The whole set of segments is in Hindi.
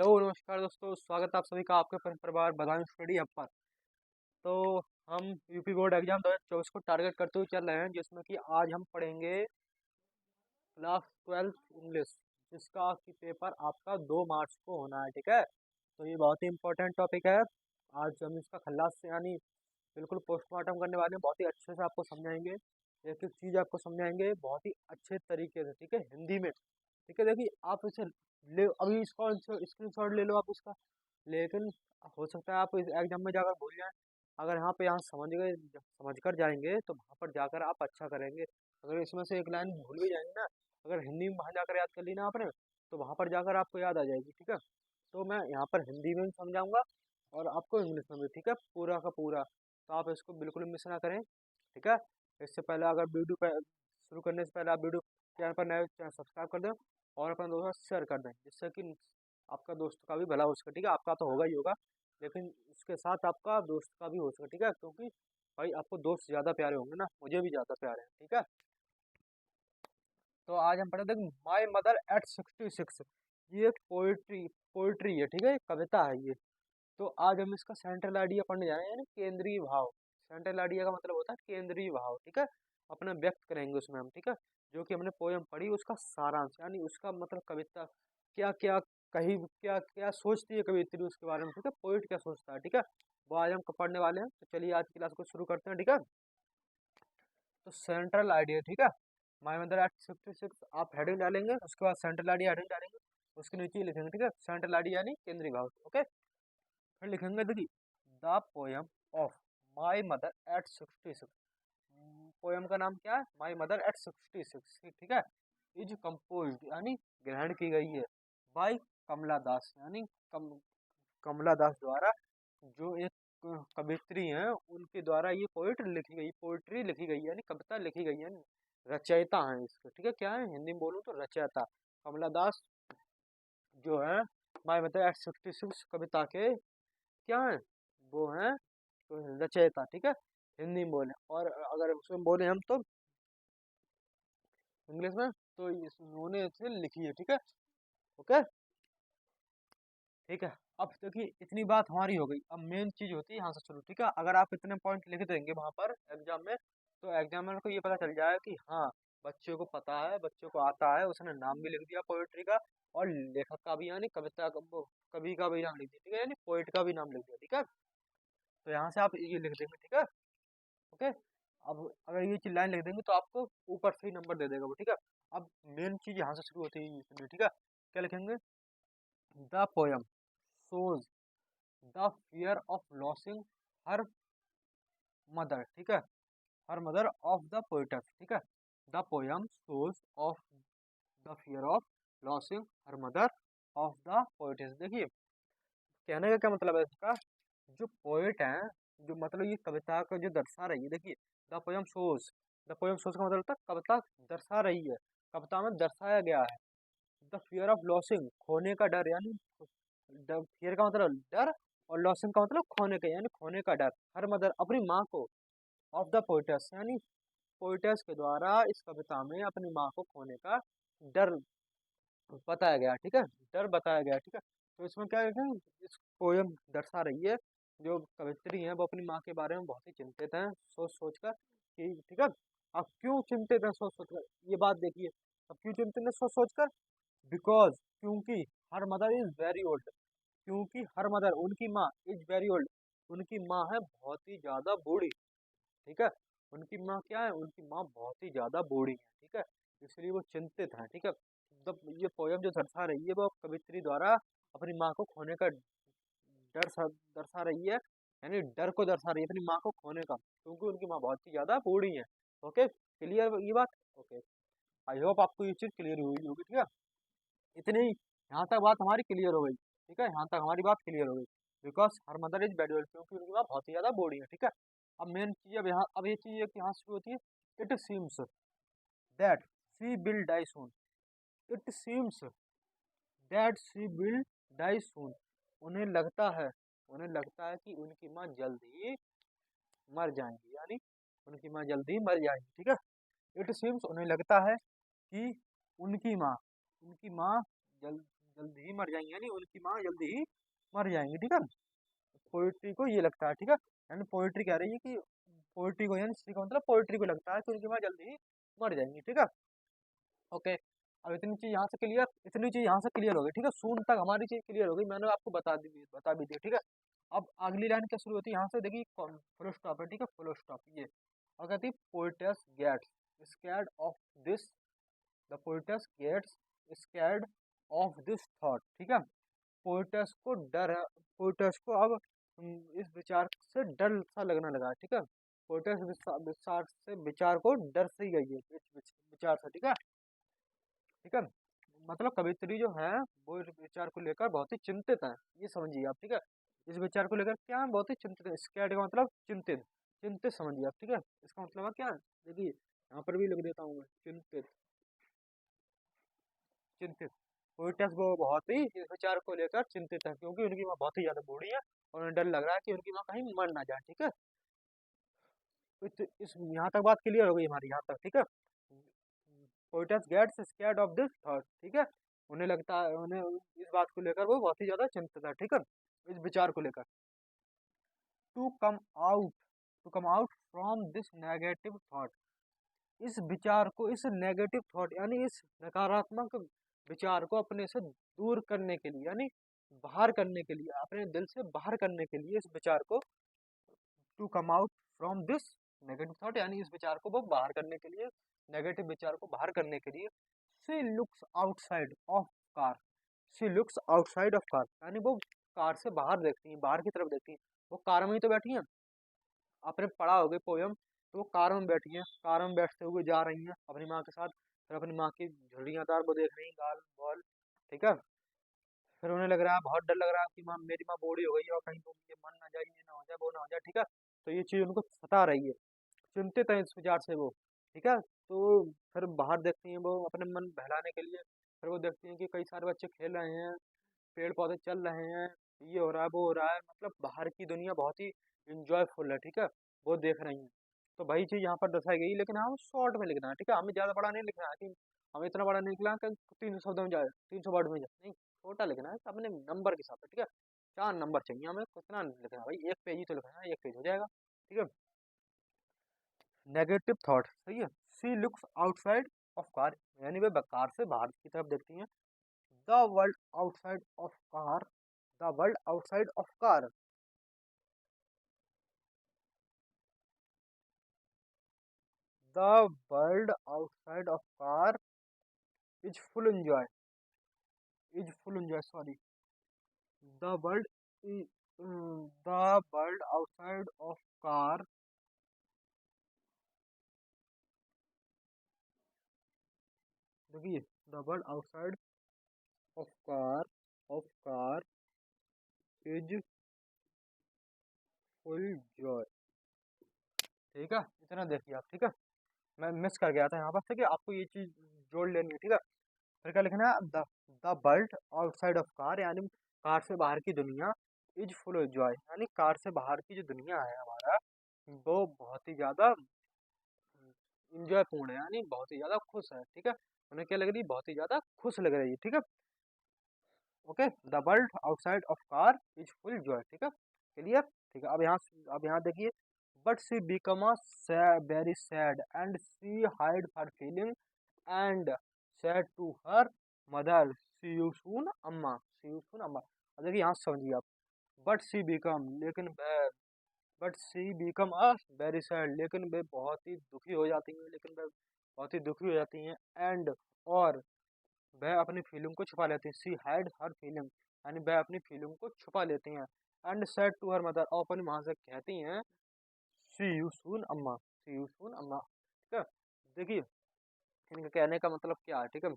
हेलो नमस्कार दोस्तों, स्वागत है आप सभी का आपके परिवार बदायूं स्टडी हब पर। तो हम यूपी बोर्ड एग्जाम 2024 को टारगेट करते हुए चल रहे हैं, जिसमें कि आज हम पढ़ेंगे क्लास 12 इंग्लिश, जिसका कि पेपर आपका 2 मार्च को होना है। ठीक है, तो ये बहुत ही इंपॉर्टेंट टॉपिक है। आज हम इसका खल्लास से यानी बिल्कुल पोस्टमार्टम करने वाले हैं। बहुत ही अच्छे से आपको समझाएंगे, एक एक चीज़ आपको समझाएंगे बहुत ही अच्छे तरीके से। ठीक है, हिंदी में। ठीक है, देखिए आप इसे ले, अभी इसका स्क्रीनशॉट ले लो आप इसका। लेकिन हो सकता है आप इस एग्जाम में जाकर भूल जाएं। अगर यहाँ समझ कर जाएंगे तो वहाँ पर जाकर आप अच्छा करेंगे। अगर इसमें से एक लाइन भूल भी जाएंगे ना, अगर हिंदी में वहाँ जाकर याद कर ली ना आपने, तो वहाँ पर जाकर आपको याद आ जाएगी। ठीक है, तो मैं यहाँ पर हिंदी में भी समझाऊंगा और आपको इंग्लिश में भी। ठीक है, पूरा का पूरा, तो आप इसको बिल्कुल मिस ना करें। ठीक है, इससे पहले अगर वीडियो शुरू करने से पहले आप वीडियो चैनल पर नए चैनल सब्सक्राइब कर दें और अपने दोस्तों से शेयर कर दें, जिससे कि आपका दोस्त का भी भला हो सके। ठीक है, आपका तो होगा ही होगा, लेकिन उसके साथ आपका दोस्त का भी हो सके। ठीक है, क्योंकि भाई आपको दोस्त ज़्यादा प्यारे होंगे ना, मुझे भी ज़्यादा प्यारे हैं। ठीक है, तो आज हम पढ़े देख माई मदर एट 66। ये एक पोइट्री है। ठीक है, एक कविता है ये। तो आज हम इसका सेंट्रल आइडिया पढ़ने जा रहे हैं, यानी केंद्रीय भाव। सेंट्रल आइडिया का मतलब होता है केंद्रीय भाव। ठीक है, अपना व्यक्त करेंगे उसमें हम। ठीक है, जो कि हमने पोयम पढ़ी उसका सारांश, यानी उसका मतलब कविता क्या क्या कही, क्या क्या सोचती है कवित्री उसके बारे में। ठीक है, पोइट क्या सोचता है। ठीक है, वो आज हम पढ़ने वाले हैं। तो चलिए आज की क्लास को शुरू करते हैं। ठीक है, तो सेंट्रल आइडिया। ठीक है, माई मदर एट 66 आप हेडिंग डालेंगे, उसके बाद सेंट्रल आइडिया हेडिंग डालेंगे, उसके नीचे ही लिखेंगे। ठीक है, सेंट्रल आइडिया यानी केंद्रीय भाव। ओके, फिर लिखेंगे देखिए the poem of my mother eight 66। Poem का नाम क्या है? My mother eight 66। ठीक है, इज कंपोज यानी ग्रहण की गई है बाई कमला दास, यानी कमला दास द्वारा, जो एक कवित्री हैं उनके द्वारा ये पोइट्री लिखी गई है, यानी कविता लिखी गई है। रचयिता हैं इसके। ठीक है, क्या है हिंदी में बोलूँ तो रचयिता कमला दास जो है माई मदर एट 66 कविता के क्या है, वो हैं तो रचयिता। ठीक है, हिंदी में बोले, और अगर उसमें बोले हम तो इंग्लिश में, तो उन्होंने इसे लिखी है। ठीक है, ओके, ठीक है। अब देखिए इतनी बात हमारी हो गई, अब मेन चीज होती है यहाँ से शुरू। ठीक है, अगर आप इतने पॉइंट लिख देंगे वहां पर एग्जाम में, तो एग्जामिनर को ये पता चल जाएगा कि हाँ बच्चे को पता है, बच्चे को आता है, उसने नाम भी लिख दिया पोएट्री का, और लेखक का भी यानी कवि का भी नाम लिख दिया। ठीक है, यानी पोइट का भी नाम लिख दिया। ठीक है, तो यहाँ से आप ये लिख देंगे। ठीक है, ओके। अब अगर ये चीज लाइन लिख देंगे तो आपको ऊपर से ही नंबर दे देगा वो। ठीक है, अब मेन चीज यहाँ से शुरू होती है इसमें। ठीक है, क्या लिखेंगे? The poem shows the fear of losing her mother। ठीक है, her mother of the poet's. ठीक है, the poem shows of the fear of losing her mother of the poetess। देखिए कहने का क्या मतलब है इसका, जो पोएट है, जो मतलब ये कविता को जो दर्शा रही है। देखिए द पोयम शोज का मतलब होता है कविता दर्शा रही है, कविता में दर्शाया गया है। द फियर ऑफ लॉसिंग खोने का डर, यानी फियर का मतलब डर, और लॉसिंग का मतलब खोने का, यानी खोने का डर। हर मदर अपनी माँ को, ऑफ द पोइटस यानी पोइटस के द्वारा इस कविता में अपनी माँ को खोने का डर बताया गया। ठीक है, डर बताया गया। ठीक है, तो इसमें क्या है कि इस पोयम दर्शा रही है, जो कवित्री हैं वो अपनी माँ के बारे में बहुत ही चिंतित हैं, सोच सोच कर कि ठीक है। अब क्यों चिंतित है सोच सोच कर, ये बात देखिए। अब क्यों चिंतित है सोच सोच कर? बिकॉज क्योंकि her mother is very old, क्योंकि हर मदर उनकी माँ इज वेरी ओल्ड, उनकी माँ है बहुत ही ज्यादा बूढ़ी। ठीक है, उनकी माँ क्या है, उनकी माँ बहुत ही ज्यादा बूढ़ी है। ठीक है, इसलिए वो चिंतित है। ठीक है, ये पोयम जो दर्शा रही है वो कवित्री द्वारा अपनी माँ को खोने का दर्शा रही है, यानी डर को दर्शा रही है अपनी माँ को खोने का, क्योंकि उनकी माँ बहुत ही ज्यादा बूढ़ी है। ओके, क्लियर ये बात? ओके, आई होप आपको ये चीज क्लियर हुई होगी। ठीक है, इतनी यहाँ तक बात हमारी क्लियर हो गई। ठीक है, यहाँ तक हमारी बात क्लियर हो गई। Because her mother is very old, क्योंकि उनकी माँ बहुत ही ज्यादा बूढ़ी है। ठीक है, अब मेन चीज अब ये चीज यहाँ शुरू होती है। It seems that she will die soon. It seems that she will die soon. उन्हें लगता है कि उनकी माँ जल्द ही मर जाएंगी, यानी उनकी माँ जल्द ही मर जाएंगी। ठीक है, इट सीम्स उन्हें लगता है कि उनकी माँ जल्द जल्दी ही मर जाएंगी, यानी उनकी माँ जल्दी ही मर जाएंगी, ठीक है। पोइट्री को ये लगता है, ठीक है, यानी पोइट्री कह रही है कि पोइट्री को, यानी सी का मतलब पोइट्री को लगता है कि उनकी माँ जल्दी ही मर जाएंगी, ठीक है। ओके, अब इतनी चीज यहाँ से क्लियर हो गई, ठीक है। सून तक हमारी चीज क्लियर हो गई, मैंने आपको बता भी दी, ठीक है। अब अगली लाइन क्या शुरू होती है यहाँ से, देखिए फुल स्टॉप है, ठीक है, फुल स्टॉप ये, और कहती है poetess gets scared of this, the poetess gets scared of this thought, ठीक है। पोइटस को डर है, पोइटस को अब इस विचार से डर सा लगने लगा, ठीक है। पोइटस विचार को डर से ही गई है इस विचार से, ठीक है, ठीक है। मतलब कवित्री जो है वो इस विचार को लेकर बहुत ही चिंतित है, ये समझिए आप, ठीक है। इस विचार को लेकर क्या है, बहुत ही चिंतित है, स्कैर्ड का मतलब चिंतित, चिंतित समझिए आप, ठीक है। इसका मतलब है क्या, देखिए यहाँ पर भी लिख देता हूँ मैं, चिंतित, चिंतित। पोइटस वो बहुत ही इस विचार को लेकर चिंतित है, क्योंकि उनकी माँ बहुत ही ज्यादा बूढ़ी है और उन्हें डर लग रहा है कि उनकी माँ कहीं मर ना जाए, ठीक है। इस यहाँ तक बात क्लियर हो गई हमारी, यहाँ तक, ठीक है। Poetess gets scared of this thought, ठीक है। उन्हें लगता है, उन्हें इस बात को लेकर वो बहुत ही ज्यादा चिंतित है, ठीक है, इस विचार को लेकर। To come out to come out from this negative thought, इस विचार को, इस नेगेटिव थॉट यानी इस नकारात्मक विचार को अपने से दूर करने के लिए, यानी बाहर करने के लिए, अपने दिल से बाहर करने के लिए, इस विचार को to come out from this negative thought, यानी इस विचार को वो बाहर करने के लिए, नेगेटिव विचार को बाहर करने के लिए, she looks outside of car, she looks outside of car, यानी वो कार से बाहर देखती हैं, बाहर की तरफ देखती हैं। वो कार में ही तो बैठी हैं, आपने पढ़ा होगा पोयम, तो वो कार में बैठी हैं, कार में बैठते हुए जा रही हैं अपनी माँ के साथ, फिर अपनी माँ की झुर्रियाँदार वो देख रही हैं, गाल बॉल, ठीक है। फिर उन्हें लग रहा है, बहुत डर लग रहा है कि माँ, मेरी माँ बूढ़ी हो गई है और कहीं तो ये मन ना जाए, ये ना हो जाए, वो ना हो जाए, ठीक है। तो ये चीज़ उनको सता रही है, चिंतित है इस विचार से वो, ठीक है। तो फिर बाहर देखती हैं वो अपने मन बहलाने के लिए, फिर वो देखती हैं कि कई सारे बच्चे खेल रहे हैं, पेड़ पौधे चल रहे हैं, ये हो रहा है, वो हो रहा है, मतलब बाहर की दुनिया बहुत ही इंजॉयफुल है, ठीक है, वो देख रही हैं। तो वही चीज़ यहाँ पर दर्शाई गई, लेकिन हमें शॉर्ट में लिखना है, ठीक है, हमें ज़्यादा बड़ा नहीं लिखना है कि हमें इतना बड़ा नहीं लिखना है कि 300 शब्दों में जाए, 300 वर्ड में जाए, नहीं, छोटा लिखना है अपने नंबर के हिसाब से, ठीक है। 4 नंबर चाहिए हमें, कितना लिखना है भाई, एक पेज ही तो लिखना है, एक पेज हो जाएगा, ठीक है। नेगेटिव थॉट, सही है। She looks outside of car, यानी वे कार से बाहर की तरफ देखती हैं। The world outside of car, the world outside of car, the world outside of car is full enjoy, is full enjoy, sorry, the world the world outside of car, देखिए, the world outside of car is full joy, ठीक है, इतना देखिए आप, ठीक है। मैं मिस कर गया था यहाँ पर, ठीक है, आपको ये चीज जोड़ लेनी है, ठीक है। फिर क्या लिखना है, the world outside of car, यानी कार से बाहर की दुनिया, इज फुल ऑफ जॉय, यानी कार से बाहर की जो दुनिया है हमारा, वो बहुत ही ज्यादा इंजॉयपूर्ण है, यानी बहुत ही ज्यादा खुश है, ठीक है। उन्हें क्या लग रही है, बहुत ही ज्यादा खुश लग रही है, ठीक है। Okay, the world outside of car is full joy, ठीक है, क्लियर, ठीक है। अब यहाँ देखिए, but she become a very sad and she hide her feeling and said to her mother, see you soon अम्मा, सी यू सून अम्मा। अब देखिए यहाँ से समझिए आप, बट सी बिकम, लेकिन वह, but she become a very sad, लेकिन वे बहुत ही दुखी हो जाती हैं, लेकिन वे बहुत ही दुखी हो जाती हैं, एंड और वह अपनी फीलिंग को छुपा लेती हैं, सी हाइड हर फीलिंग, यानी वह अपनी फीलिंग को छुपा लेती हैं, and said to her mother, और अपनी माँ से कहती हैं, सी यू सून अम्मा, सी यू सून अम्मा, ठीक है। देखिए इनके कहने का मतलब क्या है, ठीक है।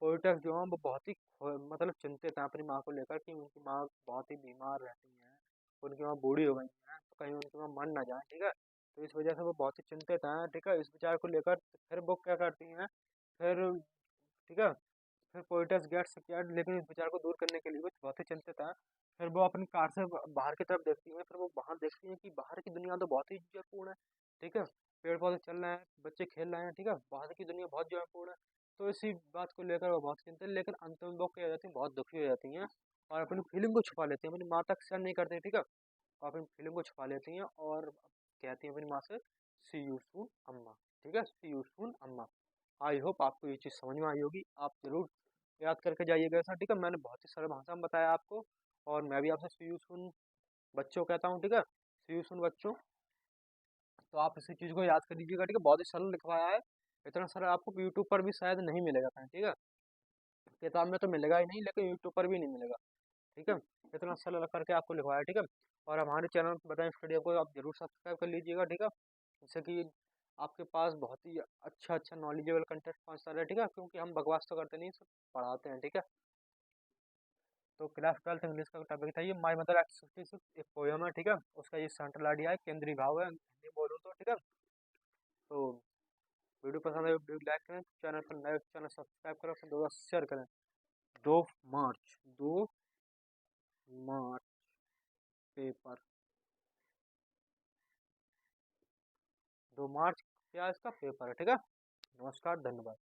पोइटस जो है वो बहुत ही मतलब चिंतित हैं अपनी माँ को लेकर कि उनकी माँ बहुत ही बीमार रहती हैं, उनकी माँ बूढ़ी हो गई हैं, तो कहीं उनकी माँ मर ना जाए, ठीक है। तो इस वजह से वो बहुत ही चिंतित हैं, ठीक है, इस विचार को लेकर। फिर वो क्या करती हैं, फिर, ठीक है, फिर पोइटस गेट्स स्कैर्ड, लेकिन इस विचार को दूर करने के लिए वो बहुत ही चिंतित हैं। फिर वो अपनी कार से बाहर की तरफ देखती हैं, फिर वो बाहर देखती हैं कि बाहर की दुनिया तो बहुत ही जयपूर्ण है, ठीक है, पेड़ पौधे चल रहे हैं, बच्चे खेल रहे हैं, ठीक है, बाहर की दुनिया बहुत जयपूर्ण है। तो इसी बात को लेकर वो बहुत चिंतित, लेकिन अंत में वो क्या हो जाती हैं, बहुत दुखी हो जाती हैं और अपनी फीलिंग को छुपा लेती हैं, अपनी माँ तक शेयर नहीं करती, ठीक है। और अपनी फीलिंग को छुपा लेती हैं और कहती हैं अपनी माँ से, सी यू सून अम्मा, ठीक है, सी यू सून अम्मा। आई होप आपको ये चीज़ समझ में आई होगी, आप ज़रूर याद करके जाइएगा ऐसा, ठीक है। मैंने बहुत ही सरल भाषा में बताया आपको, और मैं भी आपसे सी यू सून बच्चों कहता हूँ, ठीक है, सी यू सून बच्चों। तो आप इसी चीज़ को याद कर लीजिएगा, ठीक है। बहुत ही सरल लिखवाया है, इतना सरल आपको यूट्यूब पर भी शायद नहीं मिलेगा कहीं, ठीक है। किताब में तो मिलेगा ही नहीं, लेकिन यूट्यूब पर भी नहीं मिलेगा, ठीक है। इतना सरल करके आपको लिखवाया है, ठीक है। और हमारे चैनल बताएं स्टडी को आप जरूर सब्सक्राइब कर लीजिएगा, ठीक है, जिससे कि आपके पास बहुत ही अच्छा अच्छा नॉलेजेबल कंटेंट पहुँचता रहे, ठीक है, क्योंकि हम बकवास तो करते नहीं, सब पढ़ाते हैं, ठीक है। तो क्लास 12th इंग्लिश का टॉपिक था ये, माई मदर एक्ट 66 एक पोयम है, ठीक है। उसका ये सेंट्रल आइडिया है, केंद्रीय भाव है हिंदी बोलूँ तो, ठीक है। तो वीडियो पसंद आए वीडियो लाइक करें, चैनल पर नए चैनल सब्सक्राइब करें, अपने दोस्तों से शेयर करें। 2 मार्च 2 मार्च पेपर 2 मार्च क्या इसका पेपर है, ठीक है। नमस्कार, धन्यवाद।